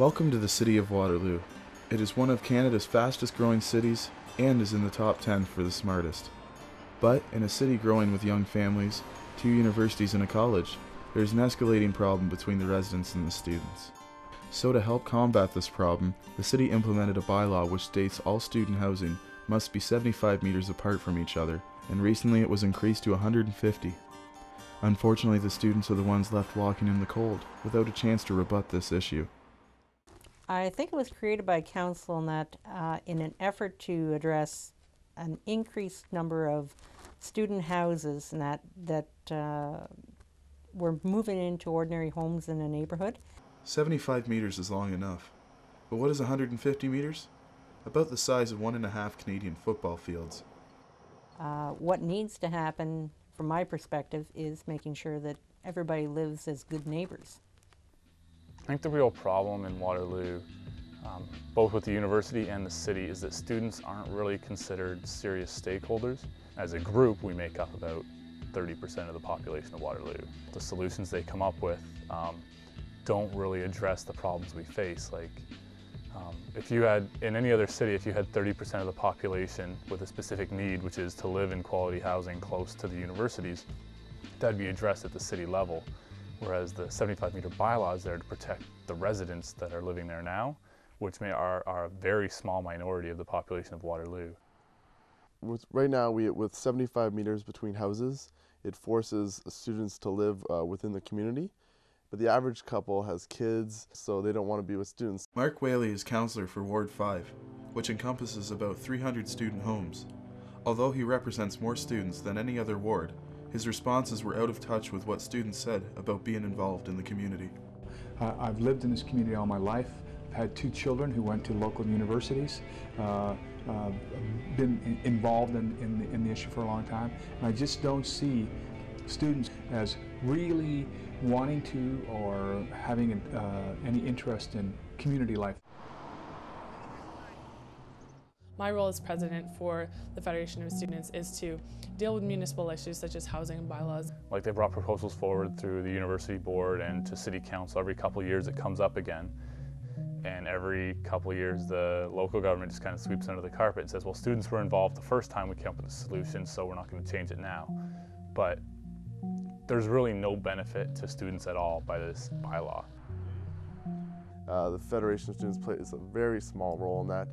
Welcome to the city of Waterloo. It is one of Canada's fastest growing cities and is in the top 10 for the smartest. But in a city growing with young families, 2 universities and a college, there is an escalating problem between the residents and the students. So to help combat this problem, the city implemented a bylaw which states all student housing must be 75 meters apart from each other, and recently it was increased to 150. Unfortunately, the students are the ones left walking in the cold, without a chance to rebut this issue. I think it was created by council in that in an effort to address an increased number of student houses and that were moving into ordinary homes in a neighborhood. 75 meters is long enough. But what is 150 meters? About the size of 1.5 Canadian football fields. What needs to happen, from my perspective, is making sure that everybody lives as good neighbors. I think the real problem in Waterloo, both with the university and the city, is that students aren't really considered serious stakeholders. As a group, we make up about 30% of the population of Waterloo. The solutions they come up with don't really address the problems we face. Like, if you had, in any other city, if you had 30% of the population with a specific need, which is to live in quality housing close to the universities, that'd be addressed at the city level. Whereas the 75-meter bylaw is there to protect the residents that are living there now, which are a very small minority of the population of Waterloo. Right now, with 75 meters between houses, it forces students to live within the community. But the average couple has kids, so they don't want to be with students. Mark Whaley is councillor for Ward 5, which encompasses about 300 student homes. Although he represents more students than any other ward, his responses were out of touch with what students said about being involved in the community. I've lived in this community all my life. I've had 2 children who went to local universities, been involved in the issue for a long time, and I just don't see students as really wanting to or having any interest in community life. My role as president for the Federation of Students is to deal with municipal issues such as housing and bylaws. Like, they brought proposals forward through the university board and to city council. Every couple of years it comes up again. And every couple of years the local government just kind of sweeps under the carpet and says, well, students were involved the first time we came up with a solution, so we're not going to change it now. But there's really no benefit to students at all by this bylaw. The Federation of Students plays a very small role in that,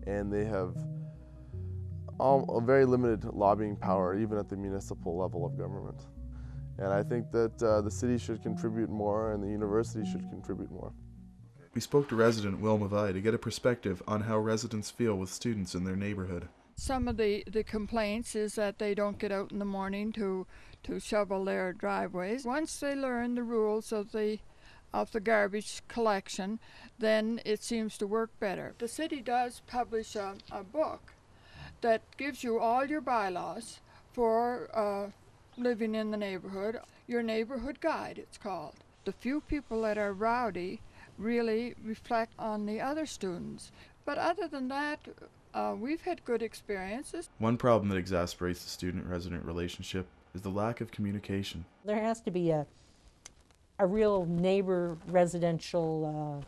and they have a very limited lobbying power, even at the municipal level of government. And I think that the city should contribute more and the university should contribute more. We spoke to resident Will Mavai to get a perspective on how residents feel with students in their neighborhood. Some of the complaints is that they don't get out in the morning to shovel their driveways. Once they learn the rules of the garbage collection, then it seems to work better. The city does publish a book that gives you all your bylaws for living in the neighborhood. Your neighborhood guide, it's called. The few people that are rowdy really reflect on the other students. But other than that, we've had good experiences. One problem that exasperates the student-resident relationship is the lack of communication. There has to be a real neighbor residential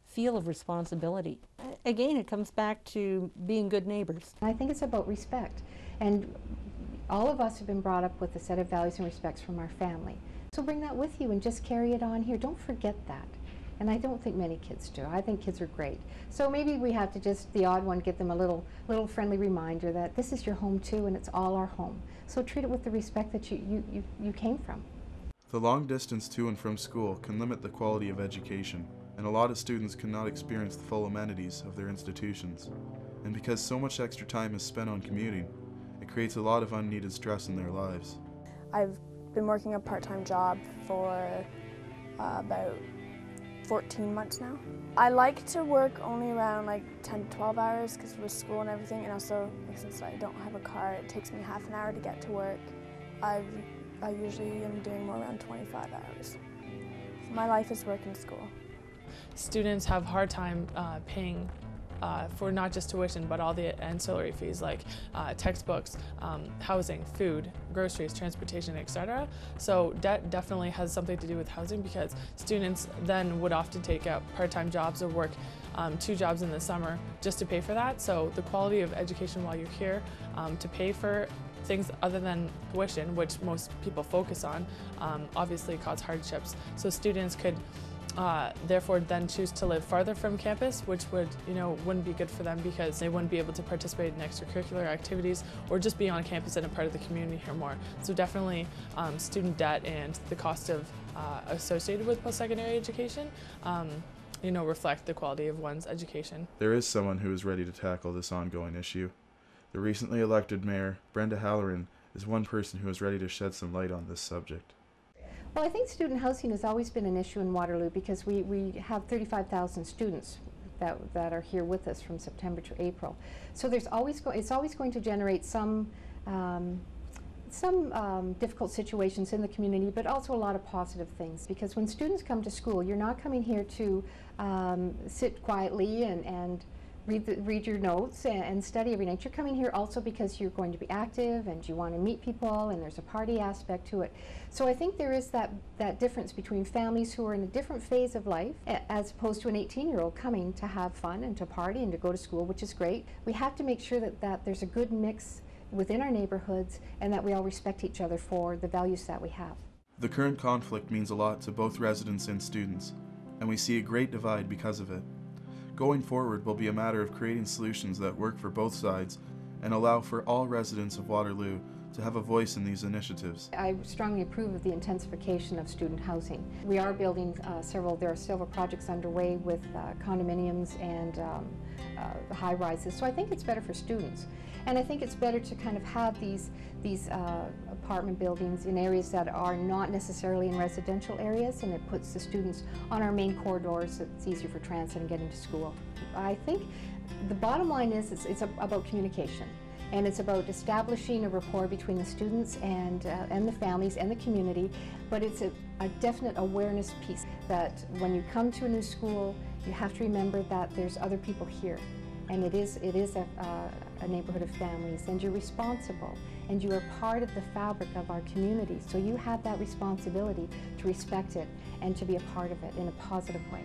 feel of responsibility. Again, it comes back to being good neighbors. I think it's about respect, and all of us have been brought up with a set of values and respects from our family. So bring that with you and just carry it on here. Don't forget that. And I don't think many kids do. I think kids are great. So maybe we have to just, the odd one, give them a little friendly reminder that this is your home too, and it's all our home. So treat it with the respect that you came from. The long distance to and from school can limit the quality of education, and a lot of students cannot experience the full amenities of their institutions. And because so much extra time is spent on commuting, it creates a lot of unneeded stress in their lives. I've been working a part-time job for about 14 months now. I like to work only around like 10 to 12 hours because with school and everything, and also since I don't have a car, it takes me half an hour to get to work. I usually am doing more around 25 hours. My life is work and school. Students have a hard time paying for not just tuition, but all the ancillary fees like textbooks, housing, food, groceries, transportation, etc. So debt definitely has something to do with housing, because students then would often take out part-time jobs or work 2 jobs in the summer just to pay for that. So the quality of education while you're here, to pay for things other than tuition, which most people focus on, obviously cause hardships. So students could therefore then choose to live farther from campus, which wouldn't be good for them, because they wouldn't be able to participate in extracurricular activities or just be on campus and a part of the community here more. So definitely student debt and the cost of associated with post-secondary education reflect the quality of one's education. There is someone who is ready to tackle this ongoing issue. The recently elected mayor, Brenda Halloran, is one person who is ready to shed some light on this subject. Well, I think student housing has always been an issue in Waterloo, because we have 35,000 students that are here with us from September to April. So it's always going to generate some difficult situations in the community, but also a lot of positive things. Because when students come to school, you're not coming here to sit quietly and read your notes and study every night. You're coming here also because you're going to be active and you want to meet people, and there's a party aspect to it. So I think there is that difference between families who are in a different phase of life, as opposed to an 18-year-old coming to have fun and to party and to go to school, which is great. We have to make sure that there's a good mix within our neighborhoods, and that we all respect each other for the values that we have. The current conflict means a lot to both residents and students, and we see a great divide because of it. Going forward will be a matter of creating solutions that work for both sides and allow for all residents of Waterloo to have a voice in these initiatives. I strongly approve of the intensification of student housing. We are building there are several projects underway with condominiums and high-rises, so I think it's better for students. And I think it's better to kind of have these apartment buildings in areas that are not necessarily in residential areas, and it puts the students on our main corridors. It's easier for transit and getting to school. I think the bottom line is it's about communication, and it's about establishing a rapport between the students and the families and the community. But it's a definite awareness piece that when you come to a new school, you have to remember that there's other people here. And it is a neighborhood of families, and you're responsible, and you are part of the fabric of our community. So you have that responsibility to respect it and to be a part of it in a positive way.